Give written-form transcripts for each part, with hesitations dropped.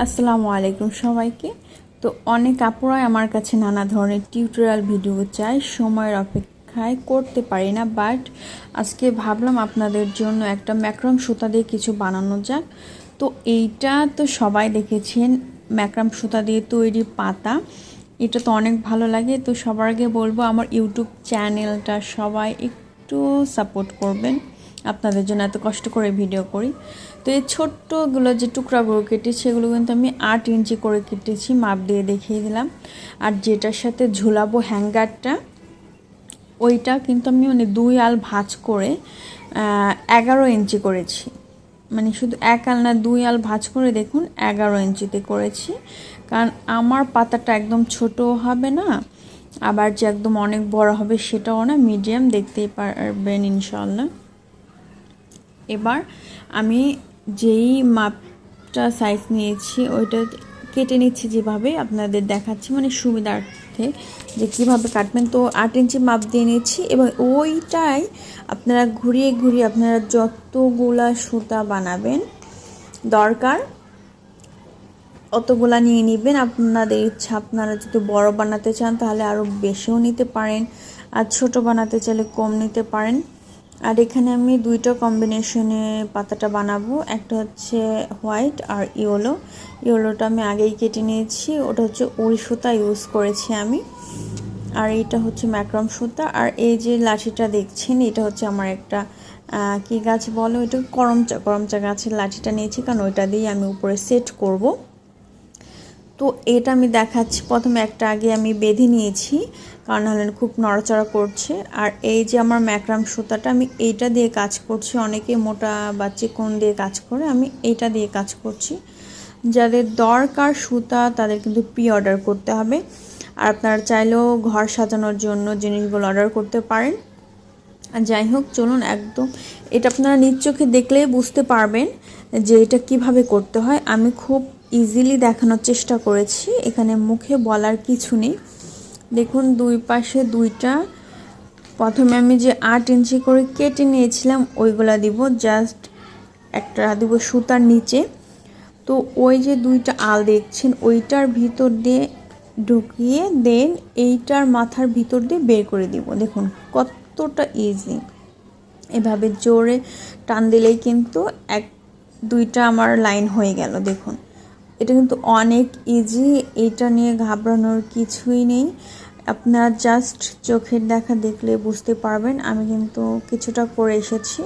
আসসালামু আলাইকুম সবাইকে। তো অনেক আপুরাই আমার কাছে নানা ধরনের টিউটোরিয়াল ভিডিও চাই, সময়ের অপেক্ষায় করতে পারি না, বাট আজকে ভাবলাম আপনাদের জন্য একটা ম্যাক্রম সুতা দিয়ে কিছু বানানো যাক। তো এইটা তো সবাই দেখেছেন, ম্যাক্রম সুতা দিয়ে তৈরি পাতা। এটা তো অনেক ভালো লাগে। তো সবার আগে বলবো আমার ইউটিউব চ্যানেলটা সবাই একটু সাপোর্ট করবেন, আপনাদের জন্য এত কষ্ট করে ভিডিও করি। তো এই ছোট্টগুলো যে টুকরাগুলো কেটেছি সেগুলো কিন্তু আমি 8 ইঞ্চি করে কেটেছি, মাপ দিয়ে দেখিয়ে দিলাম। আর যেটার সাথে ঝুলাবো হ্যাঙ্গারটা, ওইটা কিন্তু আমি 2 আল ভাঁজ করে 11 ইঞ্চি করেছি। মানে শুধু 1 আল না, 2 আল ভাঁজ করে দেখুন 11 ইঞ্চিতে করেছি। কারণ আমার পাতাটা একদম ছোট হবে না, আবার যে একদম অনেক বড় হবে সেটাও না, মিডিয়াম, দেখতেই পারবেন ইনশাল্লাহ। এবার আমি যেই মাপটা সাইজ নিয়েছি ওইটা কেটে নিচ্ছি, যেভাবে আপনাদের দেখাচ্ছি, মানে সুবিধার্থে যে কীভাবে কাটবেন। তো 8 ইঞ্চি মাপ দিয়ে নিচ্ছি এবং ওইটাই আপনারা ঘুরিয়ে ঘুরিয়ে আপনারা যতগুলা সুতা বানাবেন দরকার অতগুলা নিয়ে নেবেন। আপনাদের ইচ্ছা, আপনারা যদি বড় বানাতে চান তাহলে আরও বেশিও নিতে পারেন, আর ছোট বানাতে চাইলে কম নিতে পারেন। আর এখানে আমি 2টা কম্বিনেশনে পাতাটা বানাবো, একটা হচ্ছে হোয়াইট আর ইয়েলোটা আমি আগেই কেটে নিয়েছি, ওটা হচ্ছে উল সুতা ইউজ করেছি আমি। আর এইটা হচ্ছে ম্যাক্রম সুতা। আর এই যে লাঠিটা দেখছেন এটা হচ্ছে আমার একটা কি গাছ বলো, এটা করমচা গাছের লাঠিটা নিয়েছি, কারণ ওইটা দিয়ে আমি উপরে সেট করব। তো এটা আমি দেখাচ্ছি, প্রথমে একটা আগে আমি বেঁধে নিয়েছি, কারণ হলেন খুব নড়াচড়া করছে। আর এই যে আমার ম্যাক্রাম সুতাটা, আমি এইটা দিয়ে কাজ করছি। অনেকে মোটা বা চিকন দিয়ে কাজ করে, আমি এইটা দিয়ে কাজ করছি। যাদের দরকার সুতা তাদের কিন্তু প্রি অর্ডার করতে হবে। আর আপনারা চাইলেও ঘর সাজানোর জন্য জিনিসগুলো অর্ডার করতে পারেন। আর যাই হোক, চলুন একদম এটা আপনারা নিজ চোখে দেখলেই বুঝতে পারবেন যে এটা কিভাবে করতে হয়। আমি খুব ইজিলি দেখানোর চেষ্টা করেছি, এখানে মুখে বলার কিছু নেই। দেখুন দুই পাশে 2টা, প্রথমে আমি যে 8 ইঞ্চি করে কেটে নিয়েছিলাম ওইগুলা দিব, জাস্ট একটা দিব সুতার নিচে। তো ওই যে 2টা আল দেখছেন ওইটার ভিতর দিয়ে ঢুকিয়ে দেন এইটার মাথার ভিতর দিয়ে বের করে দিব। দেখুন কতটা ইজি, এভাবে জোরে টান দিলেই কিন্তু 2টা আমার লাইন হয়ে গেল। দেখুন এটা কিন্তু অনেক ইজি, এটা নিয়ে ঘাবড়ানোর কিছুই নেই। আপনারা জাস্ট চোখের দেখা দেখলে বুঝতে পারবেন। আমি কিন্তু কিছুটা করে এসেছি,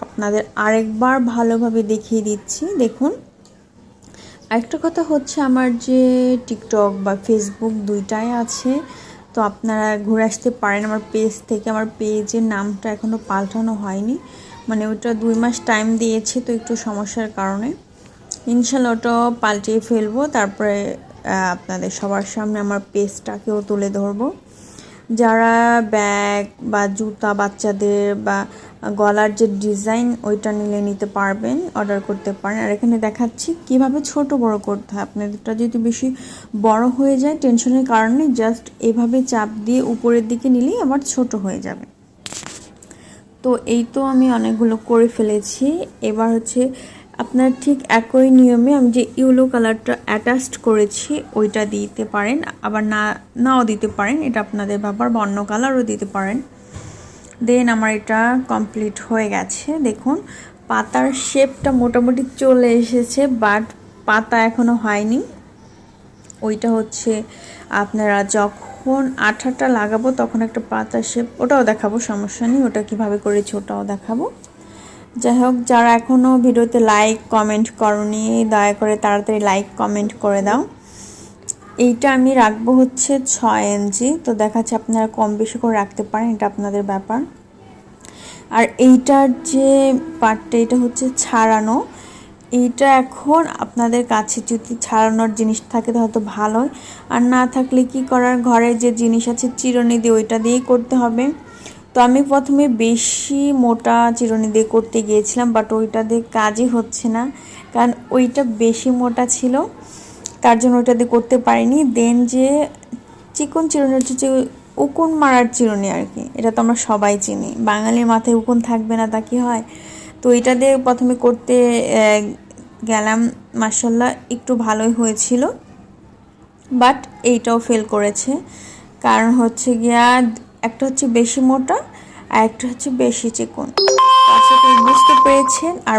আপনাদের আরেকবার ভালোভাবে দেখিয়ে দিচ্ছি। দেখুন আরেকটা কথা হচ্ছে, আমার যে টিকটক বা ফেসবুক 2টাই আছে, তো আপনারা ঘুরে আসতে পারেন আমার পেজ থেকে। আমার পেজের নামটা এখনও পাল্টানো হয়নি, মানে ওটা 2 মাস টাইম দিয়েছি, তো একটু সমস্যার কারণে। ইনশাল্লাহ ওটাও পাল্টিয়ে ফেলবো, তারপরে আপনাদের সবার সামনে আমার পেজটাকেও তুলে ধরবো। যারা ব্যাগ বা জুতা বাচ্চাদের বা গলার যে ডিজাইন ওইটা নিতে পারবেন, অর্ডার করতে পারেন। আর এখানে দেখাচ্ছি কিভাবে ছোট বড় করতে হয়। আপনাদেরটা যদি বেশি বড় হয়ে যায় টেনশনের কারণে জাস্ট এভাবে চাপ দিয়ে উপরের দিকে নিলেই আবার ছোট হয়ে যাবে। তো এই তো আমি অনেকগুলো করে ফেলেছি। এবার হচ্ছে আপনার ঠিক একই নিয়মে আমি যে ইয়েলো কালারটা অ্যাটাচড করেছি ওইটা দিতে পারেন, আবার নাও দিতে পারেন, এটা আপনাদের ব্যাপার, বা অন্য কালারও দিতে পারেন। দেন আমার এটা কমপ্লিট হয়ে গেছে। দেখুন পাতার শেপটা মোটামুটি চলে এসেছে, বাট পাতা এখনও হয়নি। ওইটা হচ্ছে আপনারা যখন আঠাটা লাগাবো তখন একটা পাতার শেপ, ওটাও দেখাবো, সমস্যা নেই, ওটা কিভাবে করেছি ওটাও দেখাবো। যাই হোক, যারা এখনও ভিডিওতে লাইক কমেন্ট করনি দয়া করে তাড়াতাড়ি লাইক কমেন্ট করে দাও। এইটা আমি রাখবো হচ্ছে 6 ইঞ্চি, তো দেখাচ্ছে আপনারা কম বেশি করে রাখতে পারেন, এটা আপনাদের ব্যাপার। আর এইটার যে পার্টটা এটা হচ্ছে ছাড়ানো, এইটা এখন আপনাদের কাছে যদি ছাড়ানোর জিনিস থাকে তো হয়তো ভালোই, আর না থাকলে কি করার, ঘরে যে জিনিস আছে চিরুনি দিয়ে ওইটা দিয়েই করতে হবে। তো আমি প্রথমে বেশি মোটা চিরুনি দিয়ে করতে গিয়েছিলাম, বাট ওইটা দিয়ে কাজই হচ্ছে না, কারণ ওইটা বেশি মোটা ছিল, তার জন্য ওইটা দিয়ে করতে পারিনি। দেন যে চিকন চিরুনি হচ্ছে উকুন মারার চিরুনি আর কি, এটা তো আমরা সবাই চিনি, বাঙালির মাথায় উকুন থাকবে না তা কি হয়। তো এটা দিয়ে প্রথমে করতে গেলাম, মাশাআল্লাহ একটু ভালোই হয়েছিল, বাট এইটাও ফেল করেছে। কারণ হচ্ছে গিয়া একটা হচ্ছে বেশি মোটা আর একটা হচ্ছে বেশি চিকন। আশা করি বুঝতে পেরেছেন। আর